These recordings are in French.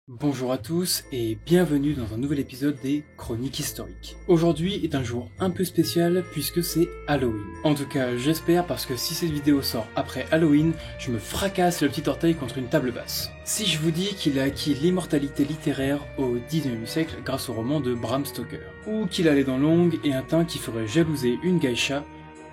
Bonjour à tous et bienvenue dans un nouvel épisode des Chroniques historiques. Aujourd'hui est un jour un peu spécial puisque c'est Halloween. En tout cas j'espère, parce que si cette vidéo sort après Halloween, je me fracasse le petit orteil contre une table basse. Si je vous dis qu'il a acquis l'immortalité littéraire au 19e siècle grâce au roman de Bram Stoker, ou qu'il a les dents longues et un teint qui ferait jalouser une geisha,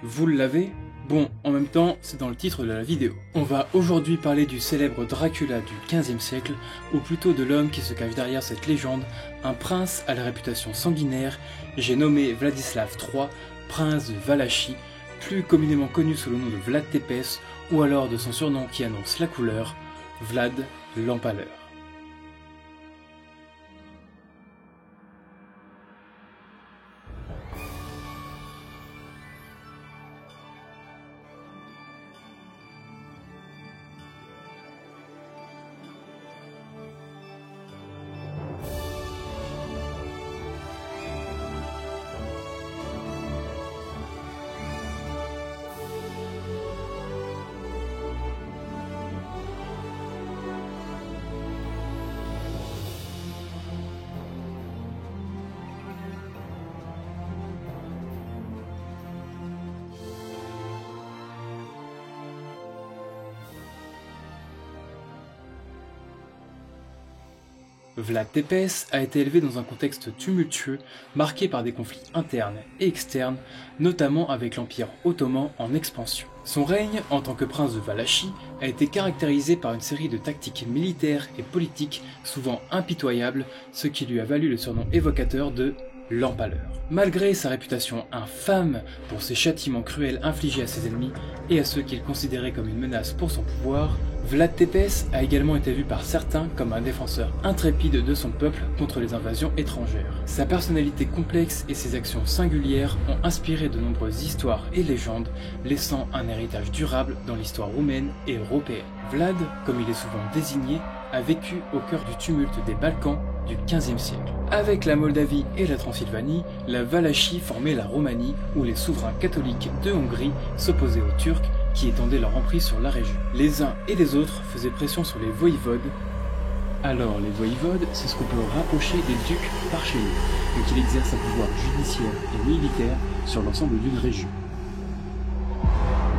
vous l'avez ? Bon, en même temps, c'est dans le titre de la vidéo. On va aujourd'hui parler du célèbre Dracula du XVe siècle, ou plutôt de l'homme qui se cache derrière cette légende, un prince à la réputation sanguinaire, j'ai nommé Vladislav III, prince de Valachie, plus communément connu sous le nom de Vlad Tepes, ou alors de son surnom qui annonce la couleur, Vlad l'Empaleur. Vlad Tepes a été élevé dans un contexte tumultueux, marqué par des conflits internes et externes, notamment avec l'Empire ottoman en expansion. Son règne, en tant que prince de Valachie, a été caractérisé par une série de tactiques militaires et politiques souvent impitoyables, ce qui lui a valu le surnom évocateur de l'Empaleur. Malgré sa réputation infâme pour ses châtiments cruels infligés à ses ennemis et à ceux qu'il considérait comme une menace pour son pouvoir, Vlad Tepes a également été vu par certains comme un défenseur intrépide de son peuple contre les invasions étrangères. Sa personnalité complexe et ses actions singulières ont inspiré de nombreuses histoires et légendes, laissant un héritage durable dans l'histoire roumaine et européenne. Vlad, comme il est souvent désigné, a vécu au cœur du tumulte des Balkans du XVe siècle. Avec la Moldavie et la Transylvanie, la Valachie formait la Roumanie, où les souverains catholiques de Hongrie s'opposaient aux Turcs qui étendaient leur emprise sur la région. Les uns et les autres faisaient pression sur les voïvodes. Alors les voïvodes, c'est ce qu'on peut rapprocher des ducs par chez nous, donc il exerce un pouvoir judiciaire et militaire sur l'ensemble d'une région.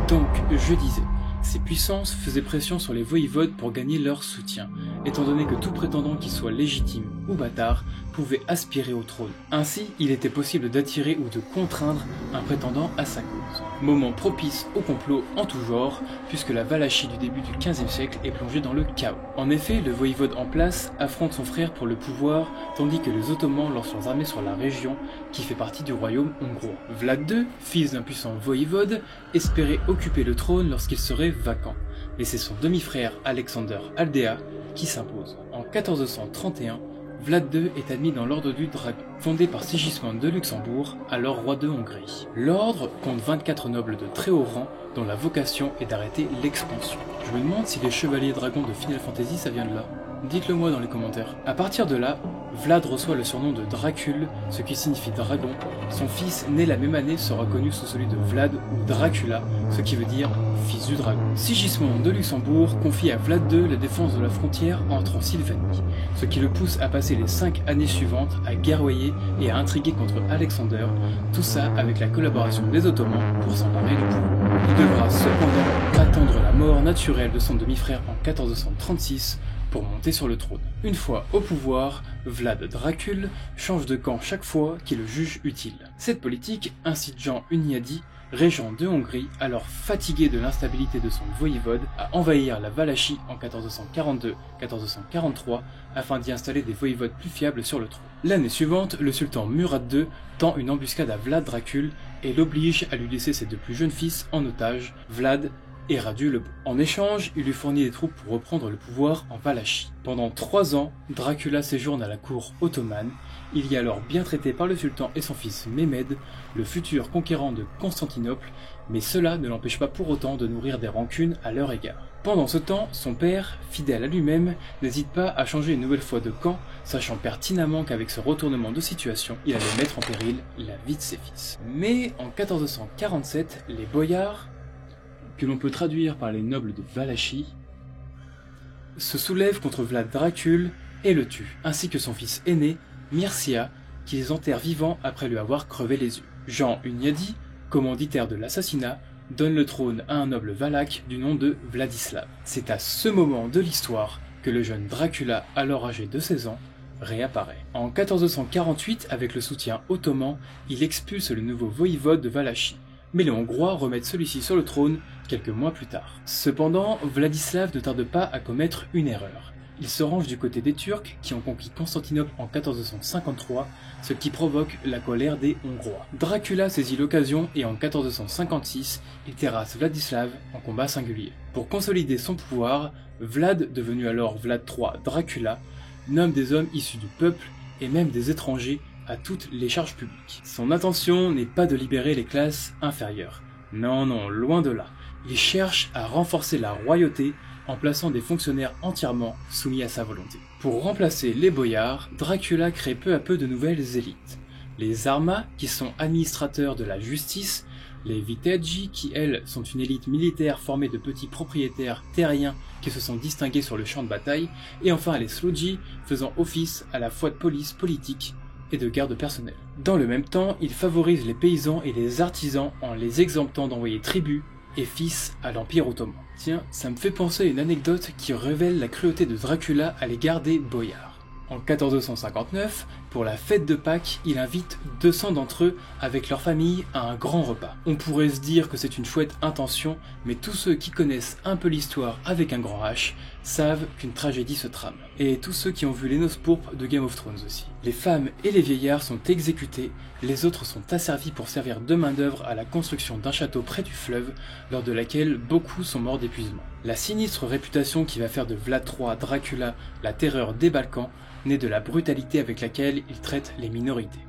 Donc, je disais, ces puissances faisaient pression sur les voïvodes pour gagner leur soutien, étant donné que tout prétendant qui soit légitime ou bâtard pouvait aspirer au trône. Ainsi, il était possible d'attirer ou de contraindre un prétendant à sa cause. Moment propice au complot en tout genre, puisque la Valachie du début du XVe siècle est plongée dans le chaos. En effet, le voïvode en place affronte son frère pour le pouvoir, tandis que les Ottomans lancent leurs armées sur la région, qui fait partie du royaume hongrois. Vlad II, fils d'un puissant voïvode, espérait occuper le trône lorsqu'il serait vacant, mais c'est son demi-frère Alexander Aldea qui s'impose. En 1431, Vlad II est admis dans l'ordre du Dragon, fondé par Sigismond de Luxembourg, alors roi de Hongrie. L'ordre compte 24 nobles de très haut rang, dont la vocation est d'arrêter l'expansion. Je me demande si les chevaliers dragons de Final Fantasy ça vient de là. Dites-le moi dans les commentaires. À partir de là, Vlad reçoit le surnom de Dracul, ce qui signifie dragon. Son fils, né la même année, sera connu sous celui de Vlad ou Dracula, ce qui veut dire fils du dragon. Sigismond de Luxembourg confie à Vlad II la défense de la frontière en Transylvanie, ce qui le pousse à passer les 5 années suivantes à guerroyer et à intriguer contre Alexander, tout ça avec la collaboration des Ottomans pour s'emparer du pouvoir. Il devra cependant attendre la mort naturelle de son demi-frère en 1436 pour monter sur le trône. Une fois au pouvoir, Vlad Dracul change de camp chaque fois qu'il le juge utile. Cette politique incite Jean Hunyadi, régent de Hongrie, alors fatigué de l'instabilité de son voïvode, à envahir la Valachie en 1442-1443 afin d'y installer des voïvodes plus fiables sur le trône. L'année suivante, le sultan Murad II tend une embuscade à Vlad Dracul et l'oblige à lui laisser ses deux plus jeunes fils en otage, Vlad et Radu le Beau. En échange, il lui fournit des troupes pour reprendre le pouvoir en Valachie. Pendant 3 ans, Dracula séjourne à la cour ottomane. Il y est alors bien traité par le sultan et son fils Mehmed, le futur conquérant de Constantinople, mais cela ne l'empêche pas pour autant de nourrir des rancunes à leur égard. Pendant ce temps, son père, fidèle à lui-même, n'hésite pas à changer une nouvelle fois de camp, sachant pertinemment qu'avec ce retournement de situation, il allait mettre en péril la vie de ses fils. Mais en 1447, les boyards, que l'on peut traduire par les nobles de Valachie, se soulèvent contre Vlad Dracul et le tue, ainsi que son fils aîné, Mircea, qu'ils enterrent vivant après lui avoir crevé les yeux. Jean Hunyadi, commanditaire de l'assassinat, donne le trône à un noble valaque du nom de Vladislav. C'est à ce moment de l'histoire que le jeune Dracula, alors âgé de 16 ans, réapparaît. En 1448, avec le soutien ottoman, il expulse le nouveau voïvode de Valachie, mais les Hongrois remettent celui-ci sur le trône quelques mois plus tard. Cependant, Vladislav ne tarde pas à commettre une erreur. Il se range du côté des Turcs qui ont conquis Constantinople en 1453, ce qui provoque la colère des Hongrois. Dracula saisit l'occasion et en 1456, il terrasse Vladislav en combat singulier. Pour consolider son pouvoir, Vlad, devenu alors Vlad III Dracula, nomme des hommes issus du peuple et même des étrangers à toutes les charges publiques. Son intention n'est pas de libérer les classes inférieures. Non, loin de là. Il cherche à renforcer la royauté en plaçant des fonctionnaires entièrement soumis à sa volonté. Pour remplacer les boyards, Dracula crée peu à peu de nouvelles élites. Les Arma, qui sont administrateurs de la justice, les Vitegi, qui elles sont une élite militaire formée de petits propriétaires terriens qui se sont distingués sur le champ de bataille, et enfin les Slogi, faisant office à la fois de police politique et de garde personnelle. Dans le même temps, il favorise les paysans et les artisans en les exemptant d'envoyer tribut et fils à l'Empire ottoman. Tiens, ça me fait penser à une anecdote qui révèle la cruauté de Dracula à l'égard des boyards. En 1459, pour la fête de Pâques, il invite 200 d'entre eux avec leur famille à un grand repas. On pourrait se dire que c'est une chouette intention, mais tous ceux qui connaissent un peu l'histoire avec un grand H savent qu'une tragédie se trame. Et tous ceux qui ont vu les noces pourpres de Game of Thrones aussi. Les femmes et les vieillards sont exécutés, les autres sont asservis pour servir de main d'œuvre à la construction d'un château près du fleuve, lors de laquelle beaucoup sont morts d'épuisement. La sinistre réputation qui va faire de Vlad III Dracula la terreur des Balkans naît de la brutalité avec laquelle il traite les minorités.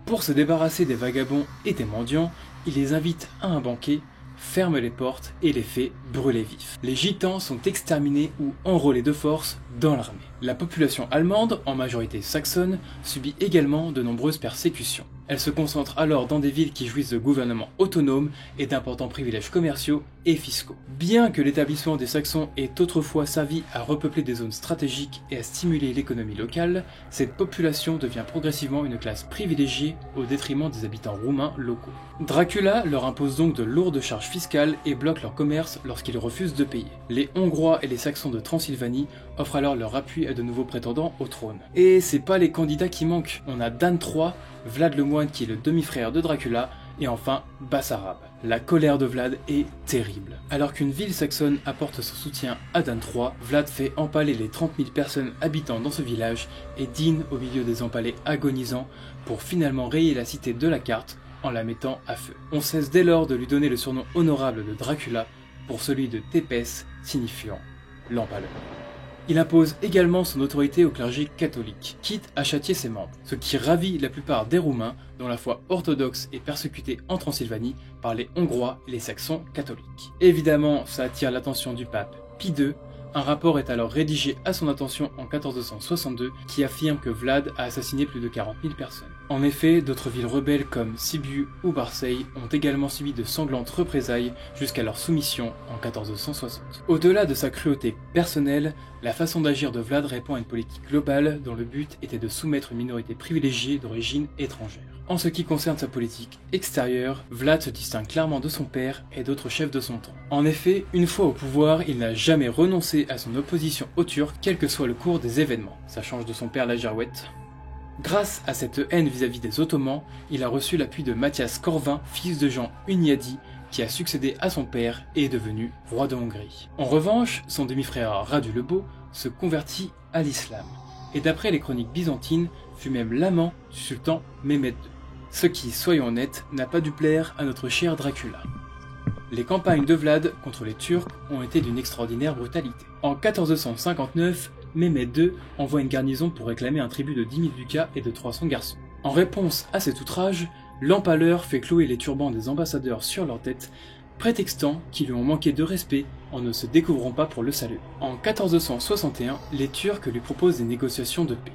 Pour se débarrasser des vagabonds et des mendiants, il les invite à un banquet, ferme les portes et les fait brûler vifs. Les gitans sont exterminés ou enrôlés de force dans l'armée. La population allemande, en majorité saxonne, subit également de nombreuses persécutions. Elle se concentre alors dans des villes qui jouissent de gouvernements autonomes et d'importants privilèges commerciaux et fiscaux. Bien que l'établissement des Saxons ait autrefois servi à repeupler des zones stratégiques et à stimuler l'économie locale, cette population devient progressivement une classe privilégiée au détriment des habitants roumains locaux. Dracula leur impose donc de lourdes charges fiscales et bloque leur commerce lorsqu'ils refusent de payer. Les Hongrois et les Saxons de Transylvanie offrent alors leur appui à de nouveaux prétendants au trône. Et c'est pas les candidats qui manquent, on a Dan III, Vlad le Moine qui est le demi-frère de Dracula, et enfin Bassarab. La colère de Vlad est terrible. Alors qu'une ville saxonne apporte son soutien à Dan III, Vlad fait empaler les 30 000 personnes habitant dans ce village et dîne au milieu des empalés agonisants pour finalement rayer la cité de la carte en la mettant à feu. On cesse dès lors de lui donner le surnom honorable de Dracula pour celui de Tépès, signifiant l'empaleur. Il impose également son autorité au clergé catholique, quitte à châtier ses membres, ce qui ravit la plupart des Roumains dont la foi orthodoxe est persécutée en Transylvanie par les Hongrois et les Saxons catholiques. Évidemment, ça attire l'attention du pape Pie II. Un rapport est alors rédigé à son attention en 1462 qui affirme que Vlad a assassiné plus de 40 000 personnes. En effet, d'autres villes rebelles comme Sibiu ou Marseille ont également subi de sanglantes représailles jusqu'à leur soumission en 1460. Au-delà de sa cruauté personnelle, la façon d'agir de Vlad répond à une politique globale dont le but était de soumettre une minorité privilégiée d'origine étrangère. En ce qui concerne sa politique extérieure, Vlad se distingue clairement de son père et d'autres chefs de son temps. En effet, une fois au pouvoir, il n'a jamais renoncé à son opposition aux Turcs, quel que soit le cours des événements. Ça change de son père la girouette. Grâce à cette haine vis-à-vis des Ottomans, il a reçu l'appui de Mathias Corvin, fils de Jean Hunyadi, qui a succédé à son père et est devenu roi de Hongrie. En revanche, son demi-frère Radu le Beau se convertit à l'islam, et d'après les chroniques byzantines, fut même l'amant du sultan Mehmed II. Ce qui, soyons honnêtes, n'a pas dû plaire à notre cher Dracula. Les campagnes de Vlad contre les Turcs ont été d'une extraordinaire brutalité. En 1459, Mehmed II envoie une garnison pour réclamer un tribut de 10 000 ducats et de 300 garçons. En réponse à cet outrage, l'empaleur fait clouer les turbans des ambassadeurs sur leur tête, prétextant qu'ils lui ont manqué de respect en ne se découvrant pas pour le salut. En 1461, les Turcs lui proposent des négociations de paix,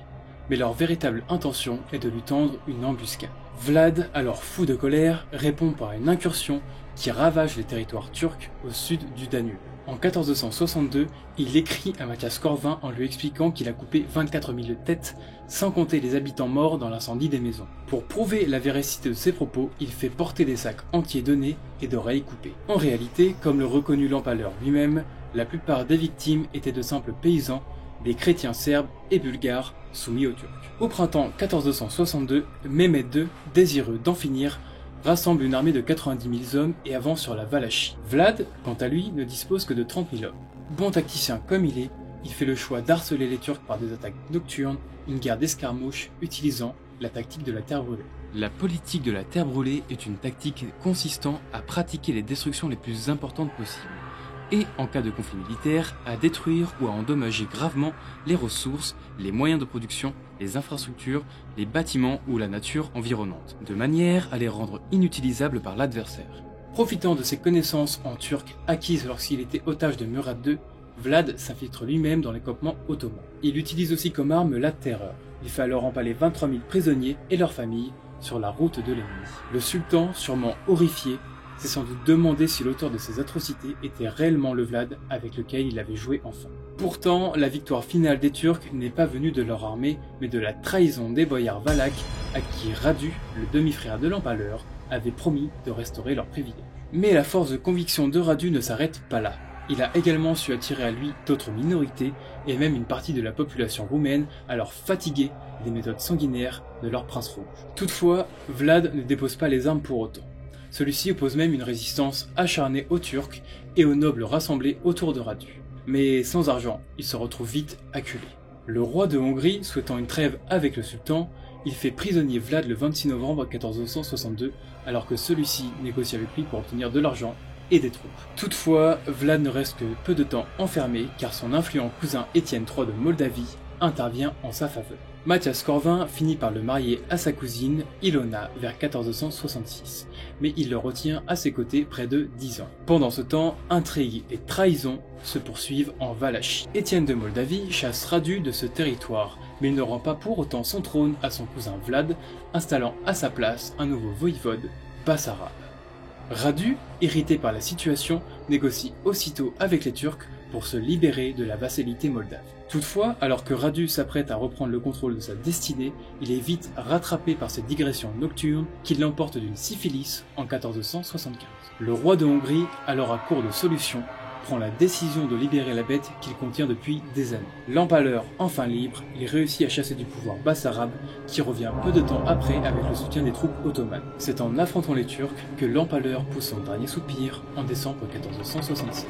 mais leur véritable intention est de lui tendre une embuscade. Vlad, alors fou de colère, répond par une incursion qui ravage les territoires turcs au sud du Danube. En 1462, il écrit à Mathias Corvin en lui expliquant qu'il a coupé 24 000 têtes, sans compter les habitants morts dans l'incendie des maisons. Pour prouver la véracité de ses propos, il fait porter des sacs entiers de nez et d'oreilles coupées. En réalité, comme le reconnut l'empaleur lui-même, la plupart des victimes étaient de simples paysans, des chrétiens serbes et bulgares soumis aux Turcs. Au printemps 1462, Mehmed II, désireux d'en finir, rassemble une armée de 90 000 hommes et avance sur la Valachie. Vlad, quant à lui, ne dispose que de 30 000 hommes. Bon tacticien comme il est, il fait le choix d'harceler les Turcs par des attaques nocturnes, une guerre d'escarmouches utilisant la tactique de la terre brûlée. La politique de la terre brûlée est une tactique consistant à pratiquer les destructions les plus importantes possibles, et, en cas de conflit militaire, à détruire ou à endommager gravement les ressources, les moyens de production, les infrastructures, les bâtiments ou la nature environnante, de manière à les rendre inutilisables par l'adversaire. Profitant de ses connaissances en turc acquises lorsqu'il était otage de Murad II, Vlad s'infiltre lui-même dans les campements ottomans. Il utilise aussi comme arme la terreur. Il fait alors empaler 23 000 prisonniers et leurs familles sur la route de l'ennemi. Le sultan, sûrement horrifié, s'est sans doute demandé si l'auteur de ces atrocités était réellement le Vlad avec lequel il avait joué enfant. Pourtant, la victoire finale des Turcs n'est pas venue de leur armée, mais de la trahison des boyards valaques à qui Radu, le demi-frère de l'empaleur, avait promis de restaurer leurs privilèges. Mais la force de conviction de Radu ne s'arrête pas là. Il a également su attirer à lui d'autres minorités et même une partie de la population roumaine alors fatiguée des méthodes sanguinaires de leur prince rouge. Toutefois, Vlad ne dépose pas les armes pour autant. Celui-ci oppose même une résistance acharnée aux Turcs et aux nobles rassemblés autour de Radu. Mais sans argent, il se retrouve vite acculé. Le roi de Hongrie, souhaitant une trêve avec le sultan, il fait prisonnier Vlad le 26 novembre 1462, alors que celui-ci négocie avec lui pour obtenir de l'argent et des troupes. Toutefois, Vlad ne reste que peu de temps enfermé, car son influent cousin Étienne III de Moldavie intervient en sa faveur. Mathias Corvin finit par le marier à sa cousine, Ilona, vers 1466, mais il le retient à ses côtés près de 10 ans. Pendant ce temps, intrigues et trahisons se poursuivent en Valachie. Étienne de Moldavie chasse Radu de ce territoire, mais il ne rend pas pour autant son trône à son cousin Vlad, installant à sa place un nouveau voïvode, Bassarab. Radu, irrité par la situation, négocie aussitôt avec les Turcs pour se libérer de la vassalité moldave. Toutefois, alors que Radu s'apprête à reprendre le contrôle de sa destinée, il est vite rattrapé par cette digression nocturne qui l'emporte d'une syphilis en 1475. Le roi de Hongrie, alors à court de solutions, prend la décision de libérer la bête qu'il contient depuis des années. L'empaleur, enfin libre, il réussit à chasser du pouvoir Bassarab, qui revient peu de temps après avec le soutien des troupes ottomanes. C'est en affrontant les Turcs que l'empaleur pousse son dernier soupir en décembre 1466.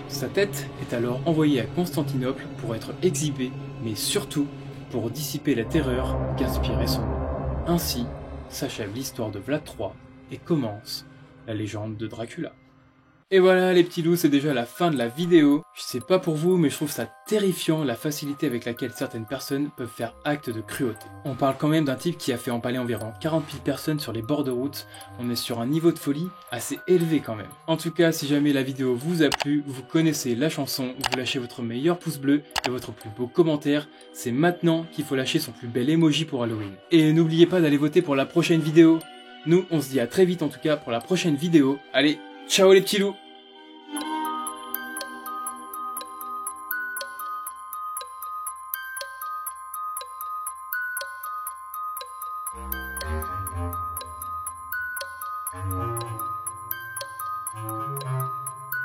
Sa tête est alors envoyée à Constantinople pour être exhibée, mais surtout pour dissiper la terreur qu'inspirait son nom. Ainsi s'achève l'histoire de Vlad III et commence la légende de Dracula. Et voilà les petits loups, c'est déjà la fin de la vidéo. Je sais pas pour vous, mais je trouve ça terrifiant la facilité avec laquelle certaines personnes peuvent faire acte de cruauté. On parle quand même d'un type qui a fait empaler environ 40 000 personnes sur les bords de route. On est sur un niveau de folie assez élevé quand même. En tout cas, si jamais la vidéo vous a plu, vous connaissez la chanson, vous lâchez votre meilleur pouce bleu et votre plus beau commentaire. C'est maintenant qu'il faut lâcher son plus bel emoji pour Halloween. Et n'oubliez pas d'aller voter pour la prochaine vidéo. Nous, on se dit à très vite en tout cas pour la prochaine vidéo. Allez, ciao les petits loups!